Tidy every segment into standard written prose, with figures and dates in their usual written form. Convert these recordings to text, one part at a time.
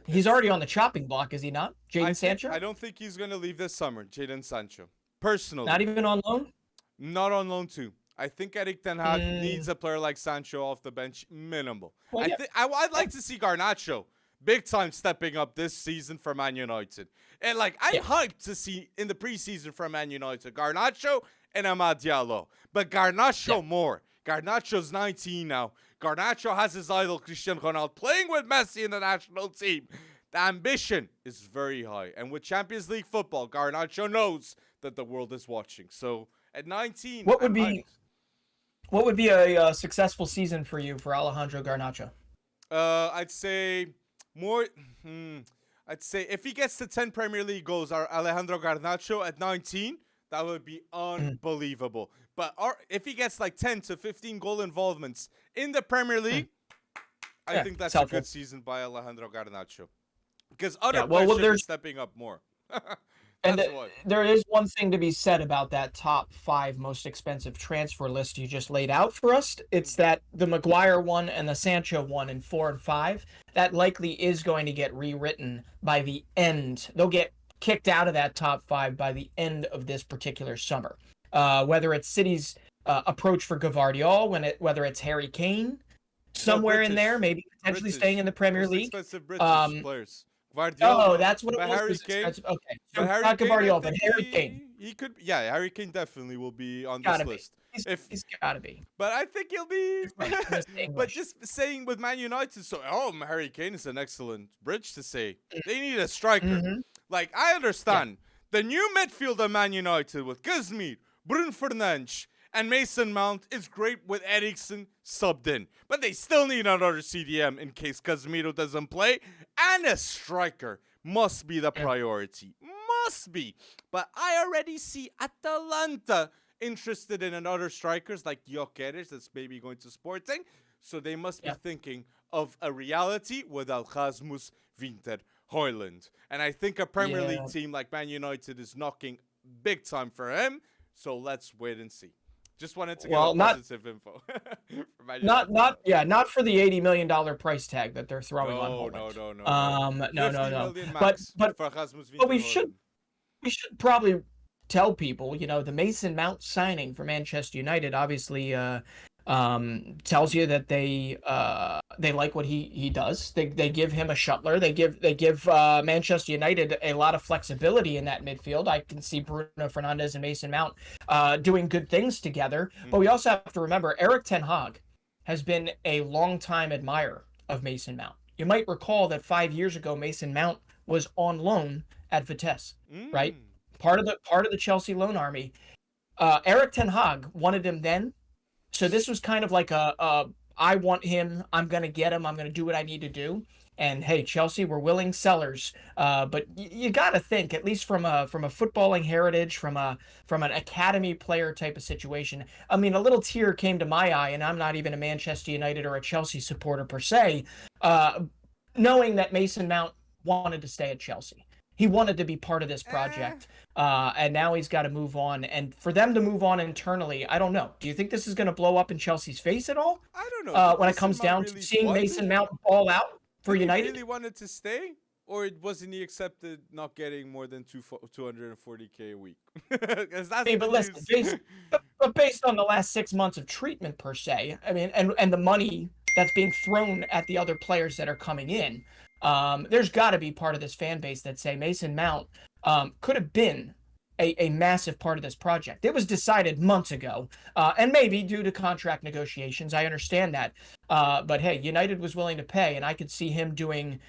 He's already on the chopping block, is he not? Jadon Sancho? I don't think he's going to leave this summer, Jadon Sancho. Personally. Not even on loan? Not on loan too. I think Erik Ten Hag needs a player like Sancho off the bench, minimal. Well, yeah. I'd like to see Garnacho big time stepping up this season for Man United. And I'm hyped to see in the preseason for Man United Garnacho and Amad Diallo. But Garnacho more. Garnacho's 19 now. Garnacho has his idol Cristiano Ronaldo playing with Messi in the national team. The ambition is very high. And with Champions League football, Garnacho knows that the world is watching. So at 19, what would be a successful season for you for Alejandro Garnacho? I'd say more. I'd say if he gets to 10 Premier League goals, Alejandro Garnacho at 19, that would be unbelievable. But if he gets 10 to 15 goal involvements in the Premier League, I think that's a good season by Alejandro Garnacho. Because other players should be stepping up more. And there is one thing to be said about that top 5 most expensive transfer list you just laid out for us. It's that the Maguire one and the Sancho one in 4 and 5, that likely is going to get rewritten by the end. They'll get kicked out of that top 5 by the end of this particular summer. Whether it's City's approach for Gvardiol, whether it's Harry Kane, somewhere in there, maybe potentially staying in the Premier League. Expensive British players. Gvardiol, that's what it was. Harry Kane. Okay, so not Gvardiol, but Harry Kane. He could, Harry Kane definitely will be on this list. He's got to be. But I think he'll be. But just saying with Man United, Harry Kane is an excellent bridge to say. They need a striker. I understand the new midfield of Man United with Casemiro, Bruno Fernandes, and Mason Mount is great with Eriksen subbed in. But they still need another CDM in case Casemiro doesn't play. And a striker must be the priority. Must be. But I already see Atalanta interested in another strikers like Gyökeres that's maybe going to Sporting. So they must be thinking of a reality without Rasmus Winter Højlund. And I think a Premier League team like Man United is knocking big time for him. So let's wait and see. Just wanted to get positive info. Not for the $80 million price tag that they're throwing on Højlund. No. But we should probably tell people, the Mason Mount signing for Manchester United obviously tells you that they like what he does. They give him a shuttler. They give Manchester United a lot of flexibility in that midfield. I can see Bruno Fernandes and Mason Mount doing good things together. But we also have to remember Erik Ten Hag has been a longtime admirer of Mason Mount. You might recall that 5 years ago Mason Mount was on loan at Vitesse, right? Part of the Chelsea loan army. Erik Ten Hag wanted him then. So this was kind of like I want him, I'm going to get him, I'm going to do what I need to do. And hey, Chelsea, we're willing sellers. But you got to think, at least from a footballing heritage, from an academy player type of situation. I mean, a little tear came to my eye, and I'm not even a Manchester United or a Chelsea supporter per se, knowing that Mason Mount wanted to stay at Chelsea. He wanted to be part of this project, and now he's got to move on. And for them to move on internally, I don't know. Do you think this is going to blow up in Chelsea's face at all? I don't know. When it comes down to seeing Mason Mount ball out for United? He really wanted to stay? Or wasn't he accepted not getting more than $240K a week? But based on the last 6 months of treatment per se, I mean, and the money that's being thrown at the other players that are coming in, there's got to be part of this fan base that say Mason Mount could have been a massive part of this project. It was decided months ago, and maybe due to contract negotiations, I understand that. But hey, United was willing to pay, and I could see him doing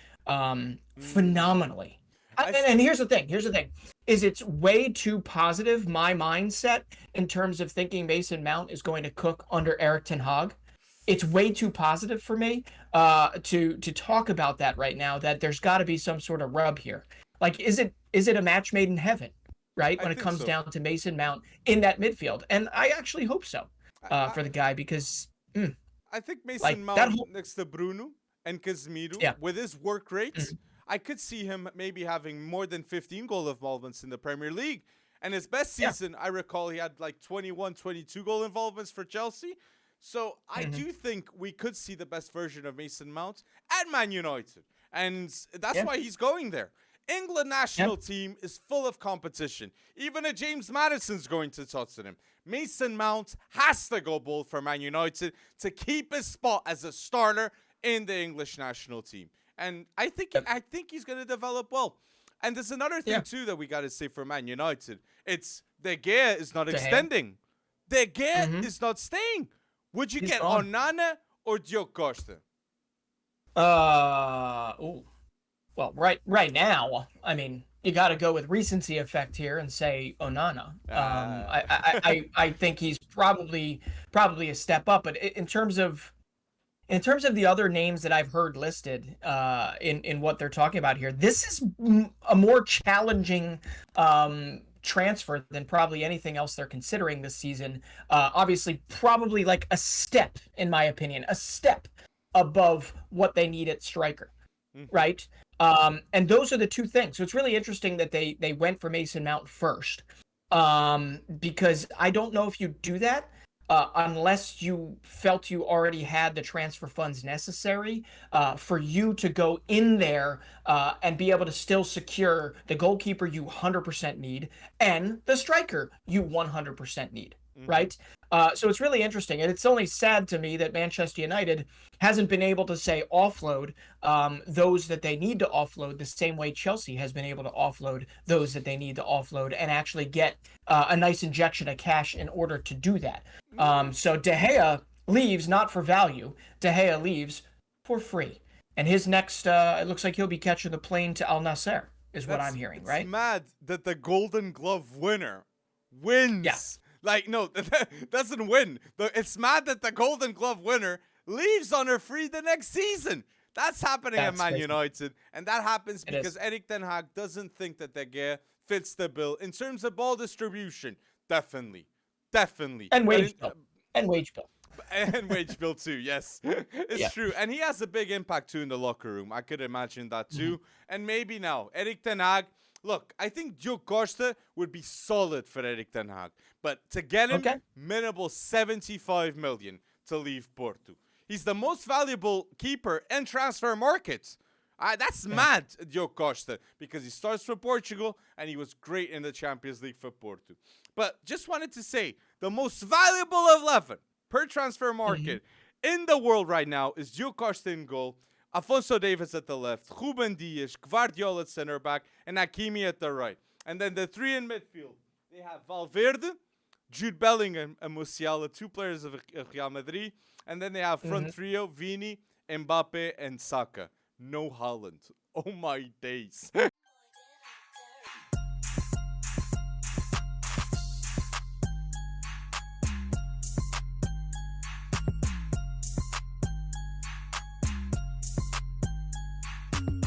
phenomenally. And here's the thing. Is it's way too positive, my mindset, in terms of thinking Mason Mount is going to cook under Erik Ten Hag. It's way too positive for me to talk about that right now, that there's got to be some sort of rub here. Like, is it a match made in heaven, right, when it comes down to Mason Mount in that midfield? And I actually hope so for the guy, because I think Mason Mount next to Bruno and Casemiro, with his work rate, I could see him maybe having more than 15 goal involvements in the Premier League. And his best season, I recall he had like 21, 22 goal involvements for Chelsea. So I do think we could see the best version of Mason Mount at Man United. And that's why he's going there. England national team is full of competition. Even a James Maddison's going to Tottenham. Mason Mount has to go bold for Man United to keep his spot as a starter in the English national team. And I think he's going to develop well. And there's another thing, too, that we got to say for Man United. It's De Gea is not extending. De Gea is not staying. Would you get Onana or Diogo Costa? Well, right now, I mean, you got to go with recency effect here and say Onana. I think he's probably a step up, but in terms of the other names that I've heard listed in what they're talking about here, this is a more challenging transfer than probably anything else they're considering this season. Obviously, probably like a step, in my opinion, a step above what they need at striker, right? And those are the two things. So it's really interesting that they went for Mason Mount first, because I don't know if you do that unless you felt you already had the transfer funds necessary for you to go in there and be able to still secure the goalkeeper you 100% need and the striker you 100% need, right? So it's really interesting. And it's only sad to me that Manchester United hasn't been able to, say, offload those that they need to offload the same way Chelsea has been able to offload those that they need to offload and actually get a nice injection of cash in order to do that. So De Gea leaves not for value. De Gea leaves for free. And his next, it looks like he'll be catching the plane to Al Nassr, is what I'm hearing, right? It's mad that the Golden Glove winner wins. Yeah. Like, no, doesn't win. It's mad that the Golden Glove winner leaves on her free the next season. That's happening at Man United. And that happens because Erik ten Hag doesn't think that De Gea fits the bill. In terms of ball distribution, definitely. And wage bill. And wage bill too, yes. It's true. And he has a big impact too in the locker room. I could imagine that too. And maybe now, Erik ten Hag, look, I think Diogo Costa would be solid for Erik ten Hag. But to get him, minimal 75 million to leave Porto. He's the most valuable keeper in transfer markets. That's mad, Diogo Costa, because he starts for Portugal and he was great in the Champions League for Porto. But just wanted to say, the most valuable 11 per transfer market in the world right now is Diogo Costa in goal, Afonso Davies at the left, Ruben Dias, Guardiola at center back, and Hakimi at the right. And then the three in midfield, they have Valverde, Jude Bellingham, and Musiala, two players of Real Madrid. And then they have front trio, Vini, Mbappe, and Saka. No Haaland. Oh my days.